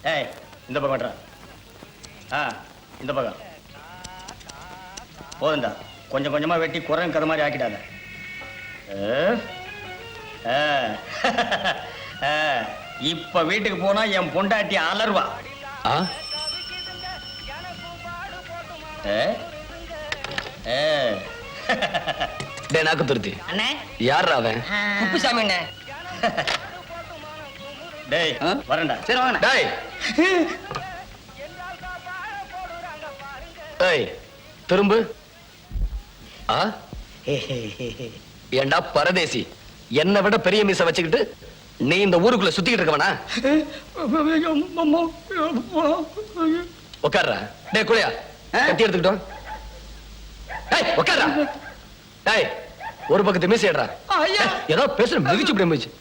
ஏய் இந்த பக்கம் இந்த பக்கம் போதுண்டா. கொஞ்சம் கொஞ்சமா வெட்டி குரங்கு கதை மாதிரி ஆக்கிடாத. இப்ப வீட்டுக்கு போனா என் பொண்டாட்டி அலர்வா. நாக்கு துருத்தி யார் அவன்? குப்புசாமி அண்ணே. டேய் வரேன்டா. சரி வாங்க. டேய் ஏய் திரும்ப. ஏண்டா பரதேசி, என்னை விட பெரிய மீசை வச்சுக்கிட்டு நீ இந்த ஊருக்குள்ள சுத்திக்கிட்டு இருக்கவனா? உட்கார்றா. டேய் குளையா கட்டி எடுத்துக்கிட்டோம். டேய் உட்கார்றா. டேய் ஒரு பக்கத்து மீசை ஏடுறா. ஏதோ பேசுற மிதிச்சு இப்படி மிதிச்சு.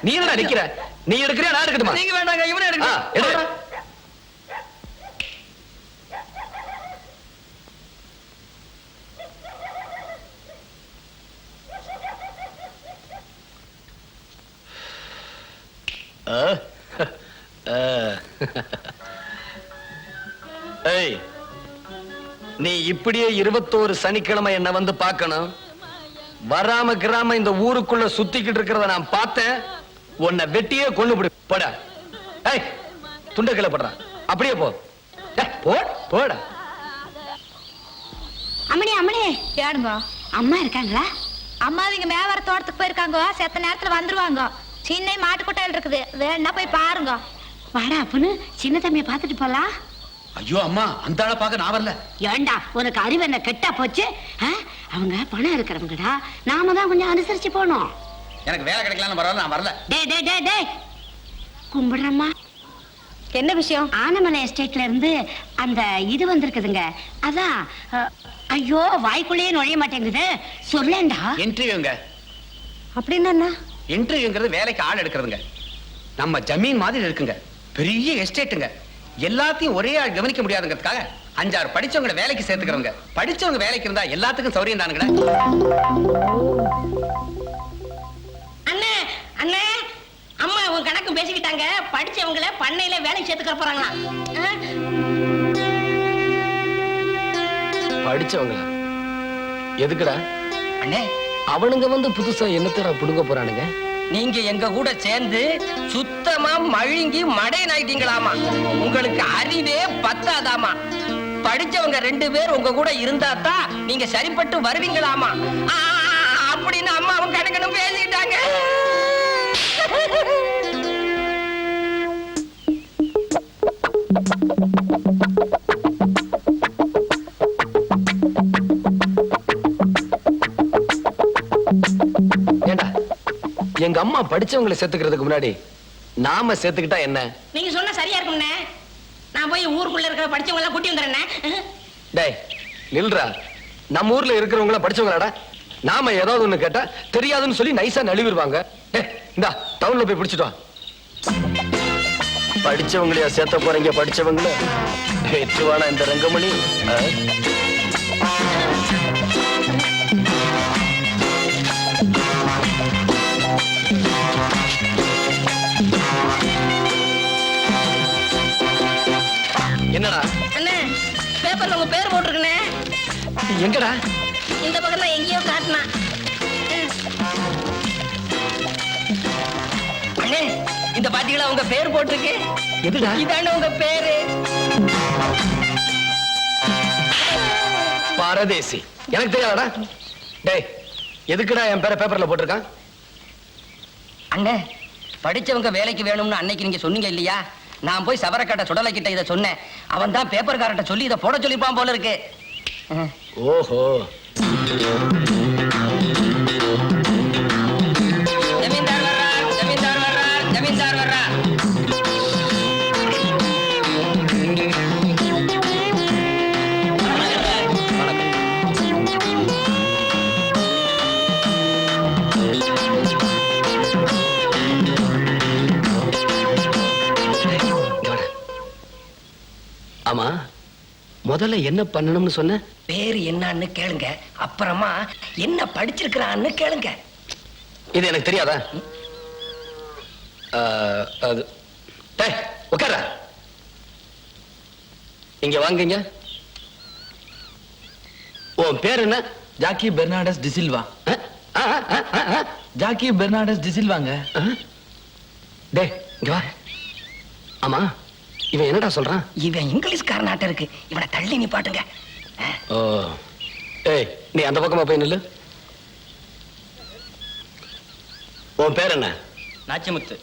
நீ என்னடா நிக்கிற? நீ எடுக்கிறியா நான் எடுக்கட்டுமா? நீங்க வேண்டாங்க, இவனே எடுக்க. ஏய் நீ இப்படியே 21 சனிக்கிழமை என்ன வந்து பார்க்கணும். வராம கிராம இந்த ஊருக்குள்ள சுத்திக்கிட்டு இருக்கிறத நான் பார்த்தேன். உன்னை வெட்டியே கொண்டு போடா. ஏய் துண்ட கீழ போடுறா. அப்படியே போ. போட. அம்மணி அம்மணி ஏனுங்க அம்மா இருக்காங்களா? அம்மா இங்க மேவர தோட்டத்துக்கு போயிருக்காங்க. செத்த நேரத்துல வந்துருவாங்க. சின்ன மாட்டுக்கொட்டையில் இருக்குது, வேணா போய் பாருங்க. வாடா அப்புன்னு சின்ன தம்பியை பார்த்துட்டு போலாம். ஐயோ அம்மா, அந்த ஆளை பார்க்க நான் வரல. ஏண்டா உனக்கு அறிவு என்ன கெட்டா போச்சு? அவங்க பணம் இருக்கிறவங்கடா, நாம தான் கொஞ்சம் அனுசரிச்சு போனோம். எனக்கு வேலை கிடைக்கலான்னு வரல, நான் வரல. டே கும்பிடுறம்மா. என்ன விஷயம்? ஆனமலை எஸ்டேட்ல இருந்து அந்த இது வந்திருக்குதுங்க. அதான் ஐயோ வாய்க்குள்ளேயே நுழைய மாட்டேங்குது. சொல்லேண்டா. இன்டர்வியூங்க. அப்படின்னு என்ன? இன்டர்வியூங்கிறது வேலைக்கு ஆள் எடுக்கிறதுங்க. நம்ம ஜமீன் மாதிரி இருக்குங்க, பெரிய எஸ்டேட்டுங்க. எல்லாத்தையும் ஒரே ஆள் கவனிக்க முடியாதுங்கிறதுக்காக 5-6 படிச்சவங்களை வேலைக்கு சேர்த்துக்கிறவங்க. படிச்சவங்க வேலைக்கு இருந்தா எல்லாத்துக்கும் சௌரியம் தானுங்களே. அண்ணே அண்ணே, அம்மா உன் கணக்கும் பேசிக்கிட்டாங்க. படிச்சவங்களை பண்ணையில வேலைக்கு சேர்த்துக்க போறாங்களா? படிச்சவங்களா? எதுக்குடா அண்ணே? அவனுங்க வந்து புதுசா என்னத்தடா புடுங்க போறானுங்க? நீங்க எங்க கூட சேர்ந்து சுத்தமா மழுங்கி மடையன் ஆயிட்டீங்களாமா. உங்களுக்கு அறிவே பத்தாதாமா. படிச்சவங்க 2 பேர் உங்க கூட இருந்தா தான் நீங்க சரிப்பட்டு வருவீங்களாமா அப்படின்னு அம்மாவும் கணக்கணும் பேசிக்கிட்டாங்க. எங்க அம்மா படிச்சவங்களை சேர்த்துக்கிறதுக்கு முன்னாடி நாம சேர்த்துக்கிட்டா என்ன? நீங்க சொன்னா சரியா இருக்கும்ண்ணே. நான் போய் ஊருக்குள்ள இருக்கிற படிச்சவங்க எல்லாம் கூட்டி வந்துடுறேன். டேய் நில்றா. நம்ம ஊர்ல இருக்கிறவங்கள படிச்சவங்களாடா. நாம ஏதாவது ஒண்ணு கேட்டா தெரியாதுன்னு சொல்லி நைஸா நழுவிடுவாங்க. இந்தா டவுன்ல போய் பிடிச்சிட்டு வா. படிச்சவங்களையா சேர்த்த போறீங்க? படிச்சவங்கள ஏற்றுவானா இந்த ரங்கமணி? என்னடா? அண்ணே பேப்பர்ல உங்க பேர் போட்டிருக்கனே. எங்கடா? இந்த பக்கம் தான் எங்கேயோ காட்டினா. அண்ணே இந்த பாத்தீங்களா உங்க பேர் போட்டிருக்கு? எதுடா? இதானே உங்க பேரு. பரதேசி, எனக்கு தெரியாதடா. டேய் எதுக்குடா என் பேரை பேப்பர்ல போட்டிருக்கான்? அண்ணே படிச்சவங்க வேலைக்கு வேணும்னு அன்னைக்கு நீங்க சொன்னீங்க இல்லையா? நான் போய் சவரக்கட்ட சுடலை கிட்ட இதை சொன்னேன். அவன் தான் பேப்பர்காரட்ட சொல்லி இதை போட சொல்லிப்பான் போல இருக்கு. ஓஹோ. ஜமீன்தார் வர்றார், ஜமீன்தார் வர்றார், ஜமீன்தார் வர்றார். ஆமா முதல்ல என்ன பண்ணணும்னு சொன்ன? பேரு என்னன்னு கேளுங்க, அப்புறமா என்ன படிச்சிருக்கிறான்னு கேளுங்க. இது எனக்கு தெரியாதா? அது உட்கார இங்க வாங்குங்க. உன் பேர் என்ன? ஜாக்கி பெர்னாண்டஸ் டிசில்வா. ஜாக்கி பெர்னாண்டஸ் டிசில்வாங்க. டேய் இங்க வா. ஆமா இவன் என்னடா சொல்றான்? இவன் இங்கிலீஷ்காரனாட்ட இருக்கு, இவனை தள்ளி நிப்பாட்டுங்க. ஓ ஏய் நீ அந்த பக்கமா போய் நில்லு. உன் பேர் என்ன? நாச்சிமுத்து,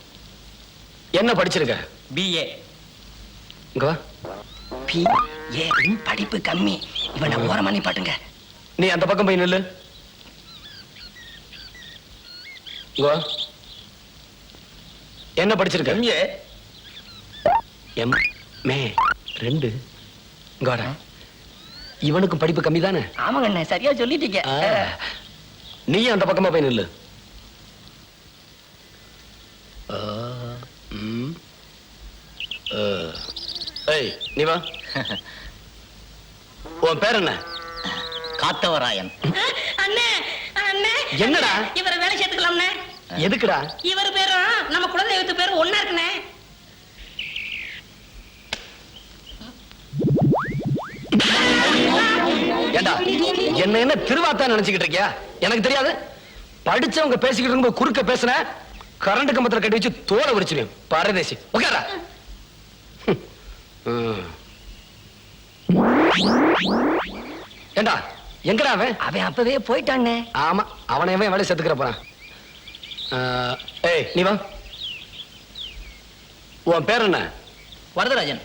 என்ன படிச்சிருக்க? பிஏ. இங்க வா. ஏ படிப்பு கம்மி, இவனை ஓரமா நிப்பாட்டுங்க. நீ அந்த பக்கம் போய் நில்லு. இங்க வா. என்ன படிச்சிருக்க? எம்ஏ. எம் மே 2. இங்க வாடா. இவனுக்கும் படிப்பு கம்மி தானே? ஆமாங்க அண்ணே, சரியா சொல்லிட்டீங்க. நீ அந்த பக்கமா போய் நில்லு. ஏய் நீ வா. உன் பேர் என்ன? காத்தவராயன். அண்ணே அண்ணே என்னடா? இவரை வேலை சேர்த்துக்கலாம்ண்ணே. எதுக்குடா? இவர் பேரும் நம்ம குலதெய்வத்து பேரும் ஒண்ணா இருக்குண்ணே. ஏண்டா என்ன என்ன திருவாத்தா நினைச்சுக்கிட்டு இருக்கியா? எனக்கு தெரியாது. படிச்சவங்க பேசிக்கிட்டு இருக்கும்போது குறுக்க பேசுன கரண்ட் கம்பத்துல கட்டி வச்சு தோலை உரிச்சிருவேன். பரதேசி உட்காரா. ஏண்டா எங்கடா அவன்? அவன் அப்பவே போயிட்டானே. ஆமா அவனை வேலை செத்துக்கிற போறான். ஏய் நீ வா. உன் பேர் என்ன? வரதராஜன்.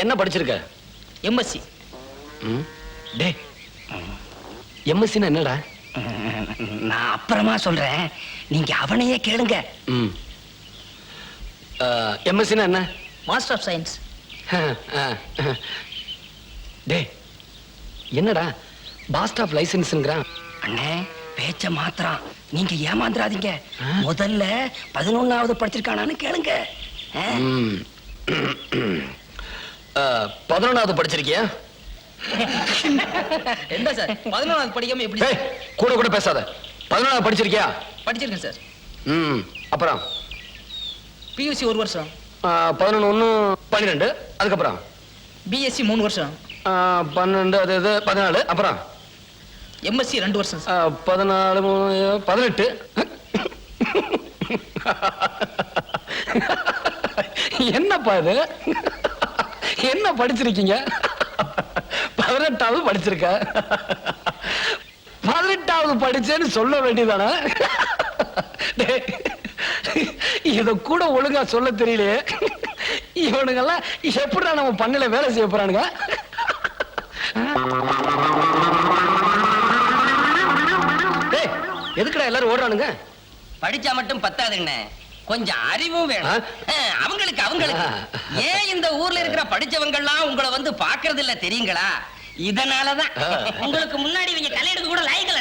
என்ன படிச்சிருக்க? எம்எஸ்சி. டே எம்எஸ்சின்னா என்னடா? நான் அப்புறமா சொல்றேன், நீங்க அவனையே கேளுங்க. எம்எஸ்சின்னா என்ன? Master of science. டே என்னடா பாஸ்ட் ஆஃப் லைசன்ஸ்ங்கறான்? அண்ணே பேச்ச மாத்திரம், நீங்க ஏமாந்துறாதீங்க. முதல்ல 11வது படிச்சிருக்கானான்னு கேளுங்க. 11வது படிச்சிருக்கியா? என்ன சார் 11வது படிக்காம எப்படி? ஏய் கூட கூட பேசாத. 11வது படிச்சிருக்கியா? படிச்சிருக்கேன் சார். அப்புறம் பியூசி 1 வருஷம், 11 1 12 அதுக்கப்புறம் பிஎஸ்சி 3 வருஷம், 12 அது இது 14 அப்புறம் எம்எஸ்சி 2 வருஷம், 14 18. என்னப்பா இது? என்ன படிச்சிருக்கீங்க? 18வது படிச்சிருக்க. 18வது படிச்சேன்னு சொல்ல வேண்டியதானே? இத கூட ஒழுங்கா சொல்ல தெரியலையே. இவனுங்கெல்லாம் எப்படா நம்ம பண்ணல வேலை செய்ய போறானுங்க? எதுக்குடா எல்லாரும் ஓடுறானுங்க? படிச்சா மட்டும் பத்தாதுங்கண்ணே, கொஞ்சம் அறிவும் வேணும். அவங்களுக்கு ஏன் இந்த ஊர்ல இருக்கிற படிச்சவங்க எல்லாம் உங்களை வந்து பாக்குறது இல்ல தெரியுங்களா? இதனாலதான் உங்களுக்கு முன்னாடி இவங்க தலையெடுக்க கூட லாய்க்கல.